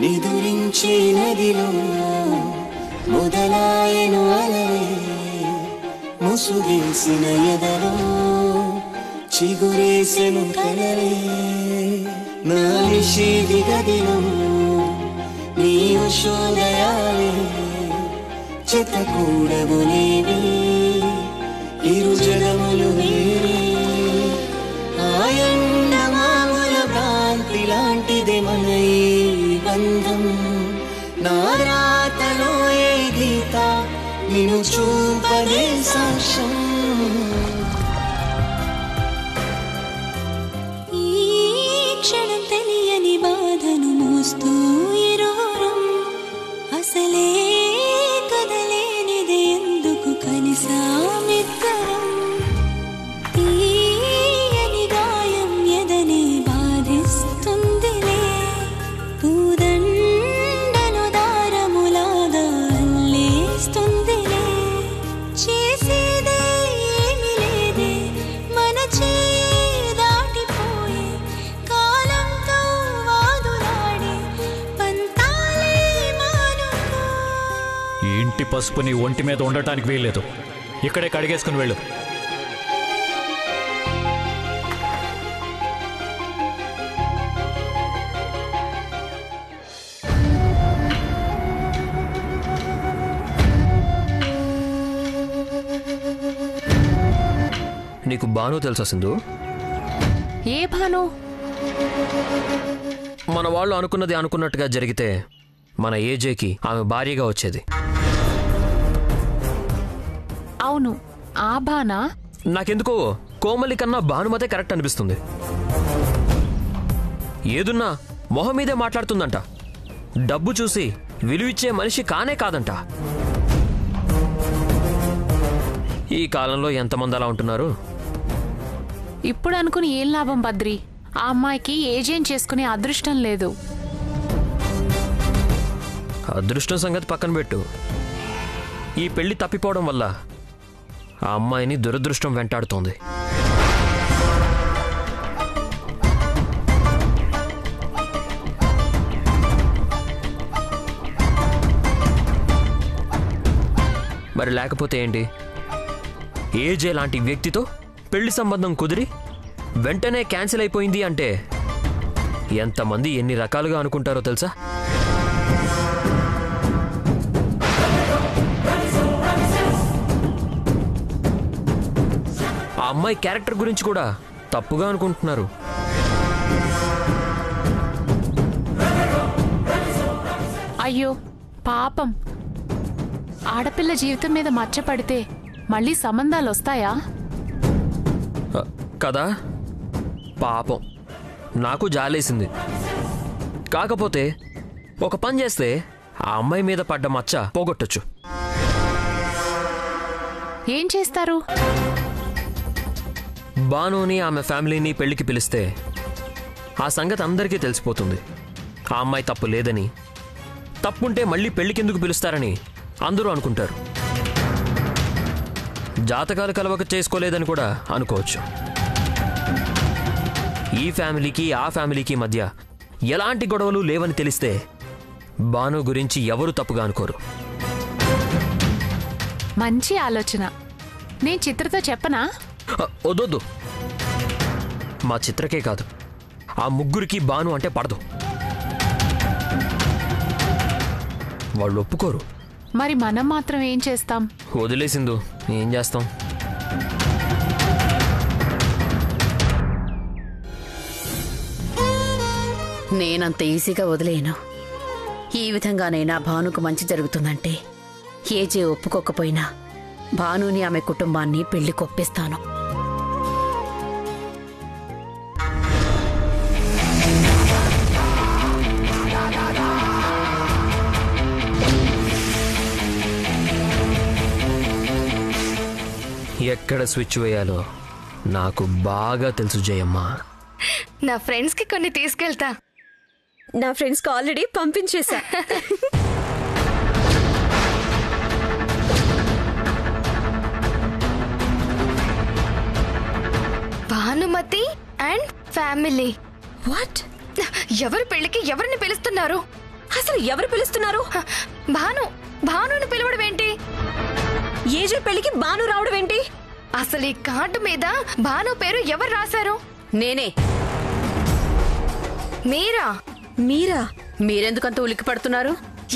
నిదురించే నదిలో మొదలాయను అలలే ముసుగేసిన ఎదలో చిగురేసెను కలలే నా నిషేధి గదిలో నీ ఉషోదయాలే చెత్తకూడవు నీవే ఇరు జగములు వేరే ఆయన మామూల భ్రాంతి లాంటిదే మన ఈ బంధం నా రాతలో ఏ గీత నిన్ను చూపదే సాక్ష్యం ఈ క్షణం తెలియని బాధను మోస్తూ ఇరువురం అసలే కదలేనిదే ఎందుకు కలిసామిద్దరం తీయని గాయం ఎదనే బాధిస్తుందిలే పూదండను దారములాగా అల్లేస్తుందిలే చేసేదే ఏమీ లేదే మన చేయి దాటిపోయే కాలంతో వాదులాడే పంతాలే మానుకో ఈ ఇంటి పసుపు నీ ఒంటి మీద ఉండటానికి వీల్లేదు. ఇక్కడే కడిగేసుకుని వెళ్ళు. నీకు భాను తెలుసా సింధు? ఏ భాను? మన వాళ్ళు అనుకున్నది అనుకున్నట్టుగా జరిగితే మన ఏజేకి ఆమె భార్యగా వచ్చేది. అవును, ఆ భానా? నాకెందుకో కోమలి కన్నా భానుమతే కరెక్ట్ అనిపిస్తుంది. ఏదున్నా మొహం మీదే మాట్లాడుతుందంట. డబ్బు చూసి విలువిచ్చే మనిషి కానే కాదంట. ఈ కాలంలో ఎంతమంది అలా ఉంటున్నారు? ఇప్పుడు అనుకుని ఏం లాభం బద్రి? ఆ అమ్మాయికి ఏజేం చేసుకునే అదృష్టం లేదు. అదృష్టం సంగతి పక్కన పెట్టు. ఈ పెళ్లి తప్పిపోవడం వల్ల ఆ అమ్మాయిని దురదృష్టం వెంటాడుతోంది. మరి లేకపోతే ఏంటి? ఏజే లాంటి వ్యక్తితో పెళ్లి సంబంధం కుదిరి వెంటనే క్యాన్సిల్ అయిపోయింది అంటే ఎంతమంది ఎన్ని రకాలుగా అనుకుంటారో తెలుసా? ఆ అమ్మాయి క్యారెక్టర్ గురించి కూడా తప్పుగా అనుకుంటున్నారు. అయ్యో పాపం, ఆడపిల్ల జీవితం మీద మచ్చపడితే మళ్ళీ సంబంధాలు వస్తాయా? కదా, పాపం, నాకు జాలేసింది. కాకపోతే ఒక పని చేస్తే ఆ అమ్మాయి మీద పడ్డ మచ్చ పోగొట్టొచ్చు. ఏం చేస్తారు? భానుని ఆమె ఫ్యామిలీని పెళ్లికి పిలిస్తే ఆ సంగతి అందరికీ తెలిసిపోతుంది. ఆ అమ్మాయి తప్పు లేదని, తప్పుంటే మళ్ళీ పెళ్లికెందుకు పిలుస్తారని అందరూ అనుకుంటారు. జాతకాలు కలవక చేసుకోలేదని కూడా అనుకోవచ్చు. ఈ ఫ్యామిలీకి ఆ ఫ్యామిలీకి మధ్య ఎలాంటి గొడవలు లేవని తెలిస్తే భాను గురించి ఎవరు తప్పుగా అనుకోరు. మంచి ఆలోచన. నేను చిత్రతో చెప్పనా? వద్దొద్దు. మా చిత్రకే కాదు, ఆ ముగ్గురికి భాను అంటే పడదు. వాళ్ళు ఒప్పుకోరు. మరి మనం మాత్రం ఏం చేస్తాం? వదిలేసిందు, ఏం చేస్తాం? నేనంత ఈజీగా వదిలేను. ఈ విధంగానైనా భానుకు మంచి జరుగుతుందంటే ఏజే ఒప్పుకోకపోయినా భానుని ఆమె కుటుంబాన్ని పెళ్లి కొప్పిస్తాను. ఎక్కడ స్విచ్ వేయాలో నాకు బాగా తెలుసు జయమ్మ. నా ఫ్రెండ్స్ కి కొన్ని తీసుకెళ్తా. నా ఫ్రెండ్స్ కి ఆల్రెడీ పంపించేశా. Bhanumathi and family. వాట్? ఎవరి పెళ్లికి ఎవరిని పిలుస్తున్నారు? అసలు ఎవరు పిలుస్తున్నారు? భానుని పిలవడం ఏంటి? ఏజే పెళ్లికి భాను రావడం ఏంటి? అసలు ఈ కార్డు మీద భాను పేరు ఎవరు రాశారు? నేనే. మీరా? మీరెందుకంత ఉలిక్కి పడుతున్నారు?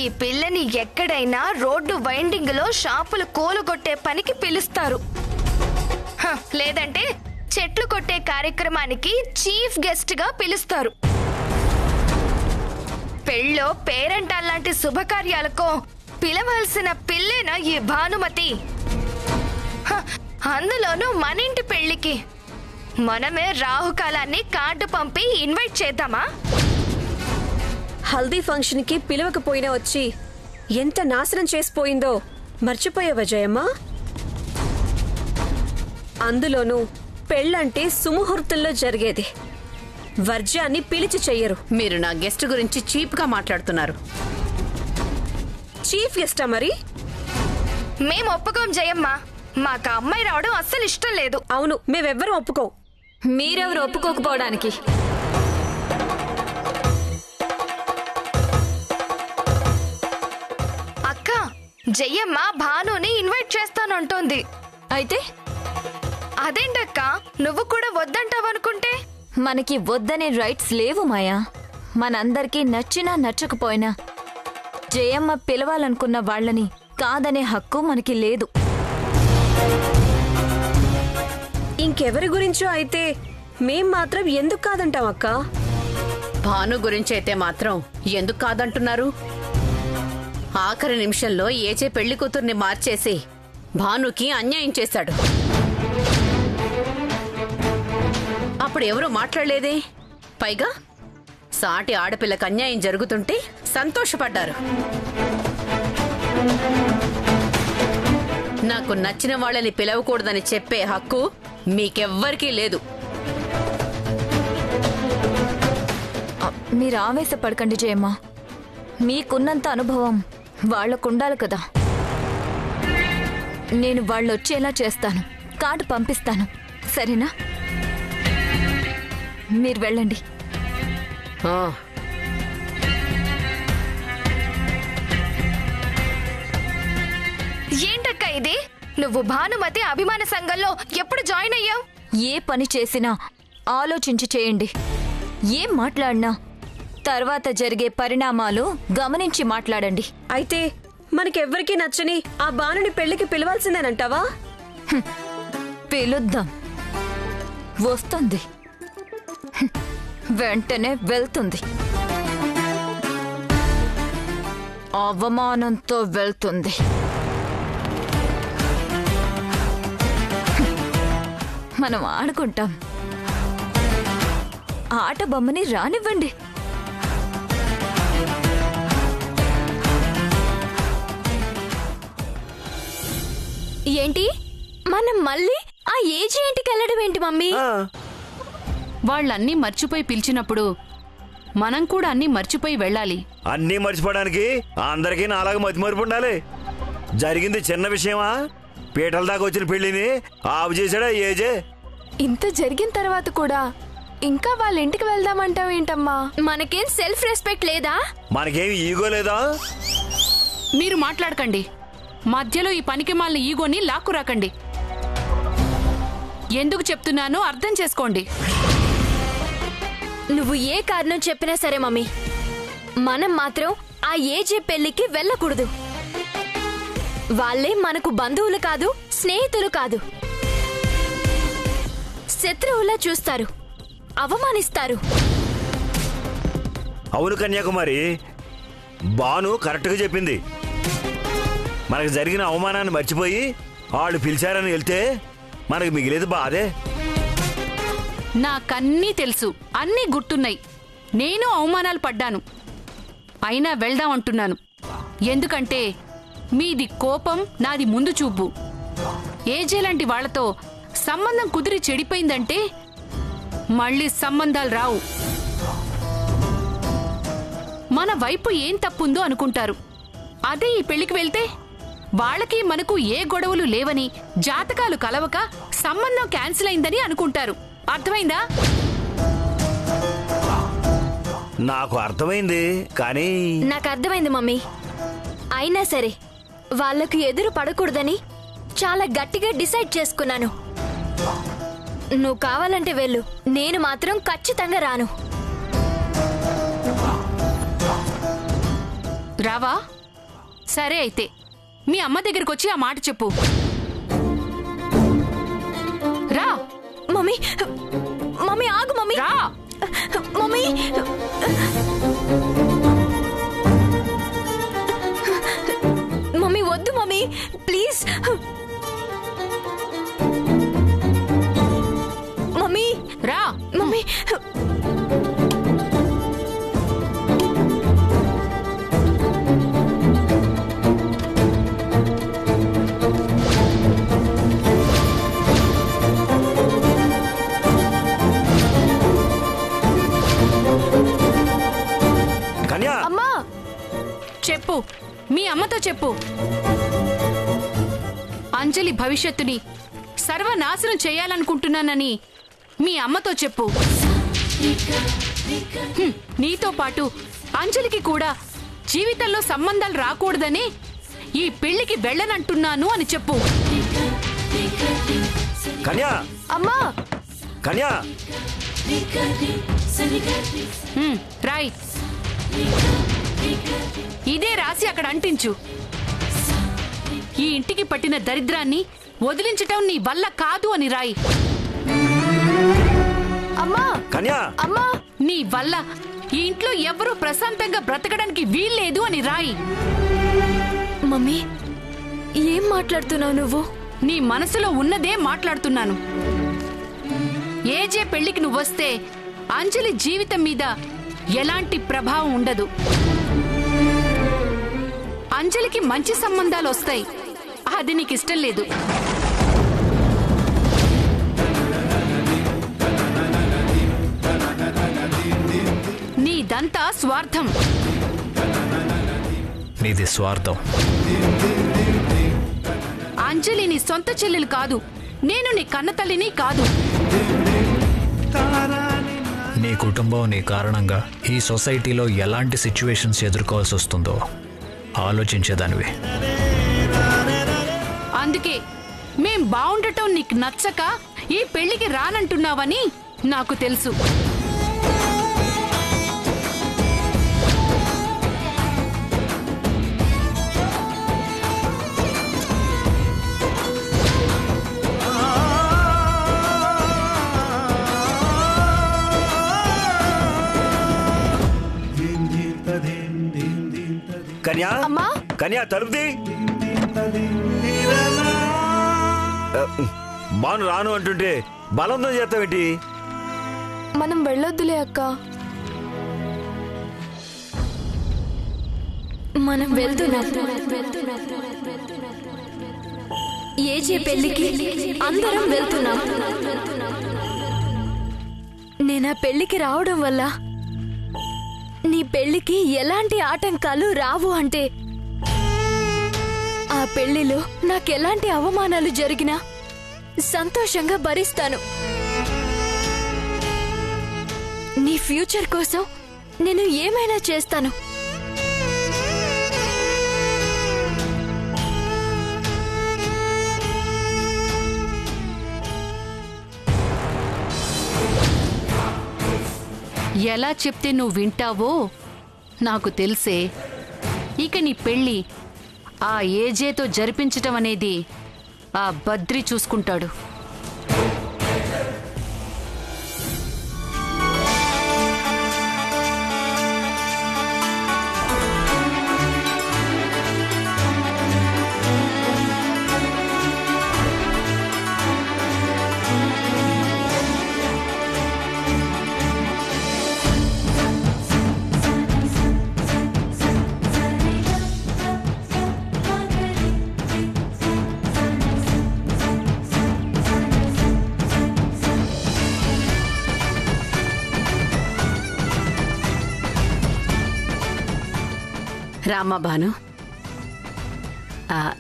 ఈ పిల్లని ఎక్కడైనా రోడ్డు వైండింగ్ లో షాపులు కోలుగొట్టే పనికి పిలుస్తారు, లేదంటే చెట్లు కొట్టే కార్యక్రమానికి చీఫ్ గెస్ట్ గా పిలుస్తారు. పెళ్ళో పేరెంటాల్లాంటి శుభకార్యాలకో పిలవాల్సిన పిల్లేనా ఈ భానుమతి? అందులోనూ మన ఇంటి పెళ్లికి మనమే రాహుకాలాన్ని కార్డు పంపి ఇన్వైట్ చేద్దామా? హల్దీ ఫంక్షన్ కి పిలవకపోయినా వచ్చి ఎంత నాశనం చేసిపోయిందో మర్చిపోయావా జయమ్మ? అందులోనూ పెళ్ళంటే సుముహూర్తంలో జరిగేది. వర్జాన్ని పిలిచి చెయ్యరు. మీరు నా గెస్ట్ గురించి చీప్ గా మాట్లాడుతున్నారు. చీఫ్ గెస్టా మరి? మేము ఒప్పుకోం జయమ్మ. మాకు అమ్మాయి రావడం అస్సలు ఇష్టం లేదు. అవును, మేమెవ్వరం ఒప్పుకోం. మీరెవరు ఒప్పుకోకపోవడానికి? అక్క, జయమ్మ భానుని ఇన్వైట్ చేస్తానంటోంది. అయితే అదేంటక్క, నువ్వు కూడా వద్దంటావనుకుంటే? మనకి వద్దనే రైట్స్ లేవు మాయా. మనందరికీ నచ్చినా నచ్చకపోయినా జయమ్మ పిలవాలనుకున్న వాళ్ళని కాదనే హక్కు మనకి లేదు. ఇంకెవరి గురించో అయితే మేం మాత్రం ఎందుకు కాదంటాం అక్క? భాను గురించి అయితే మాత్రం ఎందుకు కాదంటున్నారు? ఆఖరి నిమిషంలో ఏజే పెళ్లి కూతుర్ని మార్చేసి భానుకి అన్యాయం చేశాడు. అప్పుడు ఎవరూ మాట్లాడలేదే. పైగా సాటి ఆడపిల్లకి అన్యాయం జరుగుతుంటే సంతోషపడ్డారు. నాకు నచ్చిన వాళ్ళని పిలవకూడదని చెప్పే హక్కు మీకెవ్వరికీ లేదు. మీరు ఆవేశపడకండి జయమ్మ. మీకున్నంత అనుభవం వాళ్లకుండాలి కదా. నేను వాళ్ళొచ్చేలా చేస్తాను, కార్డు పంపిస్తాను, సరేనా? మీరు వెళ్ళండి. ఏంటక్క ఇది? నువ్వు భానుమతి అభిమాన సంఘంలో ఎప్పుడు జాయిన్ అయ్యావు? ఏ పని చేసినా ఆలోచించి చేయండి. ఏం మాట్లాడినా తర్వాత జరిగే పరిణామాలు గమనించి మాట్లాడండి. అయితే మనకెవ్వరికీ నచ్చని ఆ భానుని పెళ్లికి పిలవాల్సిందేనంటావా? పిలుద్దాం. వస్తుంది, వెంటనే వెళ్తుంది, అవమానంతో వెళ్తుంది. మనం ఆడుకుంటాం. ఆట బొమ్మని రానివ్వండి. ఏంటి, మనం మళ్ళీ ఆ ఏజీ ఇంటికి వెళ్ళడం ఏంటి మమ్మీ? వాళ్ళన్నీ మర్చిపోయి పిలిచినప్పుడు మనం కూడా అన్నీ మర్చిపోయి వెళ్ళాలి. అన్నీ మర్చిపోవడానికి అందరికీ నాలాగా మతిమరుపు ఉండాలి. జరిగింది చిన్న విషయమా? పీటల దాకా వచ్చిన పెళ్లిని ఆపు చేశాడా ఏజే? ఇంత జరిగిన తర్వాత కూడా ఇంకా వాళ్ళ ఇంటికి వెళ్దామంటావు ఏంటమ్మా? మనకేం సెల్ఫ్ రెస్పెక్ట్ లేదా? మనకేం ఈగో లేదా? మీరు మాట్లాడకండి. మధ్యలో ఈ పనికి మాలిన ఈగోని లాక్కురాకండి. ఎందుకు చెప్తున్నానో అర్థం చేసుకోండి. నువ్వు ఏ కారణం చెప్పినా సరే మమ్మీ, మనం మాత్రం ఆ ఏజే పెళ్లికి వెళ్ళకూడదు. వాళ్ళే మనకు బంధువులు కాదు, స్నేహితులు కాదు, శత్రువులా చూస్తారు, అవమానిస్తారు. అవును కన్యాకుమారి, బాను కరెక్ట్గా చెప్పింది. మనకు జరిగిన అవమానాన్ని మర్చిపోయి వాళ్ళు పిలిచారని వెళ్తే మనకు మిగిలేదు బాధే. నాకన్నీ తెలుసు, అన్నీ గుర్తున్నాయి. నేను అవమానాలు పడ్డాను, అయినా వెళ్దాం అంటున్నాను. ఎందుకంటే మీది కోపం, నాది ముందు చూపు. ఏజే లాంటి వాళ్లతో సంబంధం కుదిరి చెడిపోయిందంటే మళ్ళీ సంబంధాలు రావు. మన వైపు ఏం తప్పుందో అనుకుంటారు. అదే ఈ పెళ్లికి వెళ్తే వాళ్ళకి మనకు ఏ గొడవలు లేవని, జాతకాలు కలవక సంబంధం క్యాన్సిల్ అయిందని అనుకుంటారు. అర్థమైందా? నాకు అర్థమైంది కానీ నాకు అర్థమైంది మమ్మీ. అయినా సరే వాళ్లకు ఎదురు పడకూడదని చాలా గట్టిగా డిసైడ్ చేసుకున్నాను. నువ్వు కావాలంటే వెళ్ళు, నేను మాత్రం ఖచ్చితంగా రాను. రావా? సరే అయితే మీ అమ్మ దగ్గరికి వచ్చి ఆ మాట చెప్పు. రా. మమ్మీ మమ్మీ ఆగు మమ్మీ. రా మమ్మీ. మమ్మీ వద్దు మమ్మీ, ప్లీజ్. మమ్మీ రా. మమ్మీ. కన్యా, అమ్మా చెప్పు, మీ అమ్మతో చెప్పు. అంజలి భవిష్యత్తుని సర్వనాశనం చేయాలనుకుంటున్నానని మీ అమ్మతో చెప్పు. నీతో పాటు అంజలికి కూడా జీవితంలో సంబంధాలు రాకూడదని ఈ పెళ్లికి వెళ్ళనంటున్నాను అని చెప్పు. కన్యా, అమ్మా. కన్యా. రాయ్. ఇదే రాసి అక్కడ అంటించు. ఈ ఇంటికి పట్టిన దరిద్రాన్ని వదిలించటం నీ వల్ల కాదు అని రాయి. అమ్మా. కన్యా. అమ్మా. నీ వల్ల ఈ ఇంట్లో ఎవరూ ప్రశాంతంగా బ్రతకడానికి వీల్లేదు అని రాయి. మమ్మీ ఏం మాట్లాడుతున్నావు నువ్వు? నీ మనసులో ఉన్నదే మాట్లాడుతున్నాను. ఏజే పెళ్లికి నువ్వొస్తే అంజలి జీవితం మీద ఎలాంటి ప్రభావం ఉండదు. అంజలికి మంచి సంబంధాలు వస్తాయి. అది నీకు ఇష్టం లేదు. నీదంతా స్వార్థం. నీది స్వార్థం. అంజలి నీ సొంత చెల్లెలు కాదు. నేను నీ కన్నతల్లిని కాదు. నీ కుటుంబం నీ కారణంగా ఈ సొసైటీలో ఎలాంటి సిచ్యువేషన్స్ ఎదుర్కోవాల్సి వస్తుందో ఆలోచించేదానివి. అందుకే మేం బాగుండటం నీకు నచ్చక ఈ పెళ్లికి రానంటున్నావని నాకు తెలుసు. కన్యా. అమ్మా. కన్యా, తలుపుది. బాను రాను అంటుంటే బలవంతం చేస్తావేంటి? మనం వెళ్ళొద్దులే అక్క. మనం వెళ్తున్నాం. ఏజే పెళ్లికి అందరం వెళ్తున్నాం. నేను ఆ పెళ్లికి రావడం వల్ల నీ పెళ్లికి ఎలాంటి ఆటంకాలు రావు అంటే ఆ పెళ్లిలో నాకెలాంటి అవమానాలు జరిగినా సంతోషంగా భరిస్తాను. నీ ఫ్యూచర్ కోసం నేను ఏమైనా చేస్తాను. ఎలా చెప్తే నువ్వు వింటావో నాకు తెలుసే. ఇక నీ పెళ్లి ఆ ఏజేతో జరిపించటం అనేది ఆ బద్రి చూసుకుంటాడు. రామ్మా భాను.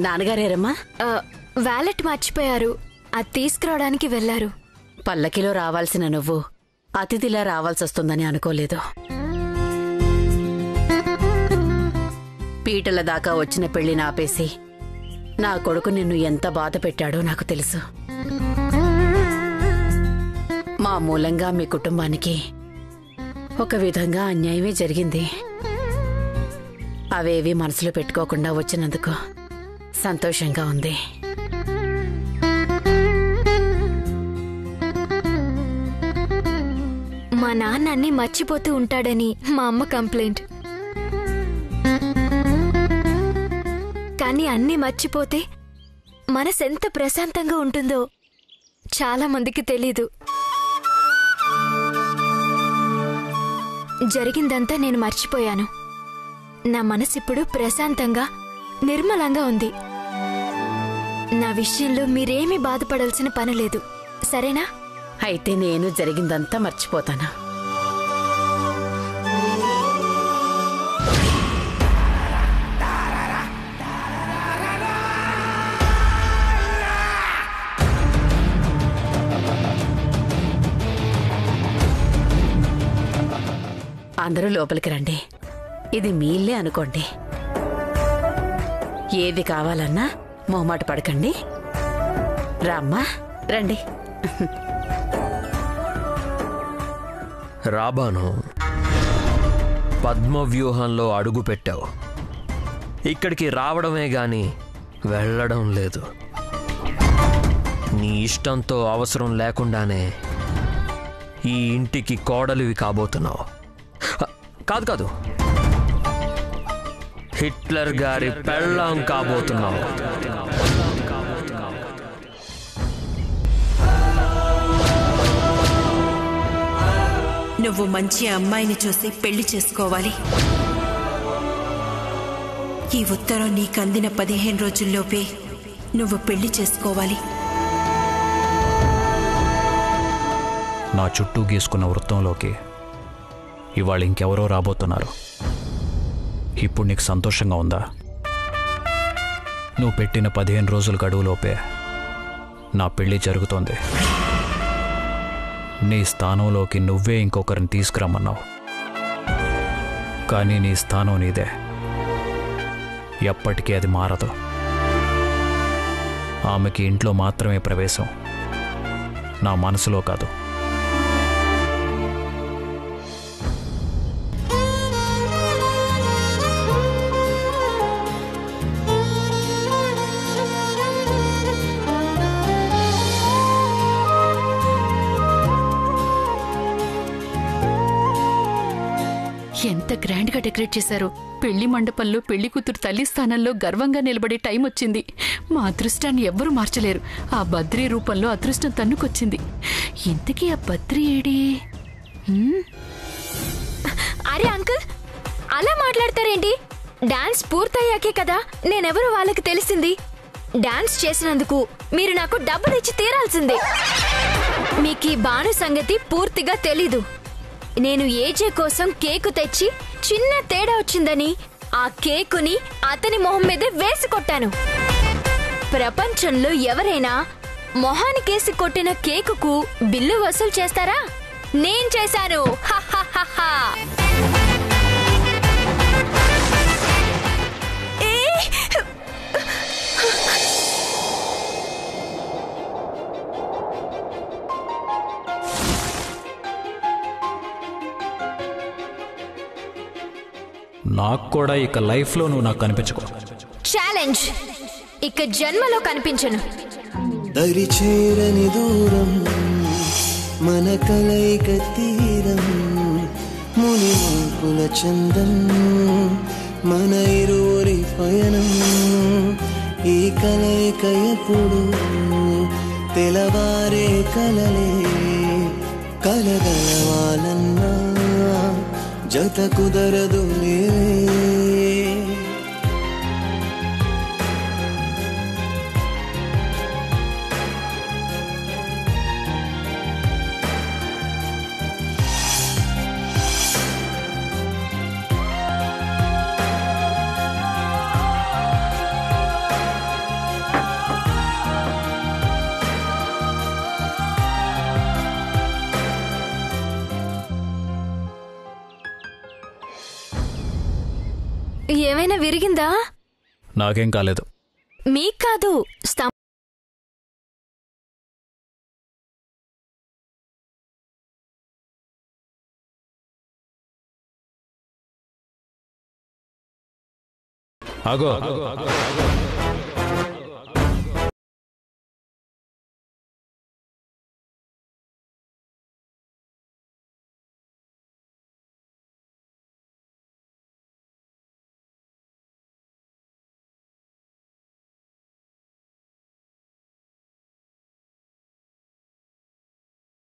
నాన్నగారేరమ్మా? వ్యాలెట్ మర్చిపోయారు, అది తీసుకురావడానికి వెళ్లారు. పల్లకిలో రావాల్సిన నువ్వు అతిథిలా రావాల్సి వస్తుందని అనుకోలేదు. పీటల దాకా వచ్చిన పెళ్లిని ఆపేసి నా కొడుకు నిన్ను ఎంత బాధ పెట్టాడో నాకు తెలుసు. మా మూలంగా మీ కుటుంబానికి ఒక విధంగా అన్యాయమే జరిగింది. అవేవి మనసులో పెట్టుకోకుండా వచ్చినందుకు సంతోషంగా ఉంది. మా నాన్న అన్ని మర్చిపోతూ ఉంటాడని మా అమ్మ కంప్లైంట్. కానీ అన్నీ మర్చిపోతే మనసెంత ప్రశాంతంగా ఉంటుందో చాలా మందికి తెలీదు. జరిగిందంతా నేను మర్చిపోయాను. నా మనసిప్పుడు ప్రశాంతంగా నిర్మలంగా ఉంది. నా విషయంలో మీరేమీ బాధపడాల్సిన పని లేదు, సరేనా? అయితే నేను జరిగిందంతా మర్చిపోతాను. అందరూ లోపలికి రండి. ఇది మీ ఇల్లే అనుకోండి. ఏది కావాలన్నా మొహమాట పడకండి. రామ్మా, రండి. రాబాను, పద్మవ్యూహంలో అడుగు పెట్టావు. ఇక్కడికి రావడమే గాని వెళ్ళడం లేదు. నీ ఇష్టంతో అవసరం లేకుండానే ఈ ఇంటికి కోడలివి కాబోతున్నావు. కాదు కాదు, హిట్లర్ గారి పెళ్ళాం కాబోతున్నావు. నువ్వు మంచి అమ్మాయిని చూసి పెళ్లి చేసుకోవాలి. ఈ ఉత్తరం నీకందిన 15 రోజుల్లోపే నువ్వు పెళ్లి చేసుకోవాలి. నా చుట్టూ గీసుకున్న వృత్తంలోకి ఇవాళ ఇంకెవరో రాబోతున్నారు. ఇప్పుడు నీకు సంతోషంగా ఉందా? నువ్వు పెట్టిన 15 రోజుల గడువులోపే నా పెళ్లి జరుగుతోంది. నీ స్థానంలోకి నువ్వే ఇంకొకరిని తీసుకురమ్మన్నావు. కానీ నీ స్థానం నీదే. ఎప్పటికీ అది మారదు. ఆమెకి ఇంట్లో మాత్రమే ప్రవేశం, నా మనసులో కాదు. ఎంత గ్రాండ్ గా డెకరేట్ చేశారు. పెళ్లి మండపంలో పెళ్లి కూతురు తల్లి స్థానంలో గర్వంగా నిలబడే టైం వచ్చింది. మా అదృష్టాన్ని ఎవ్వరూ మార్చలేరు. ఆ బద్రీ రూపంలో అదృష్టం తన్నుకొచ్చింది. ఇంతకీ ఆ బద్రీ ఏడి? అరే అంకుల్, అలా మాట్లాడతారేంటి? డాన్స్ పూర్తయ్యాకే కదా నేనెవరో వాళ్ళకి తెలిసింది. డాన్స్ చేసినందుకు మీరు నాకు డబ్బులు ఇచ్చి తీరాల్సిందే. మీకు ఈ బాను సంగతి పూర్తిగా తెలీదు. నేను ఏజే కోసం కేకు తెచ్చి చిన్న తేడా వచ్చిందని ఆ కేకుని అతని మొహం మీద వేసి కొట్టాను. ప్రపంచంలో ఎవరైనా మొహానికేసి కొట్టిన కేకుకు బిల్లు వసూలు చేస్తారా? నేను చేశాను. నాకు కూడా ఇక లైఫ్లో నువ్వు నాకు కనిపించుకో. ఛాలెంజ్. ఇక జన్మలో కనిపించను. దరిచేరని దూరం మన కలయిక తీరం, ముని మల్పుల చందం మన ఇరువురి పయనం. ఈ కలయిక ఎప్పుడు తెలవారే కలలే, కలగలవాలన్నా జత కుదరదులే. ఏమైనా విరిగిందా? నాకేం కాలేదు. మీకు కాదు, ఆగో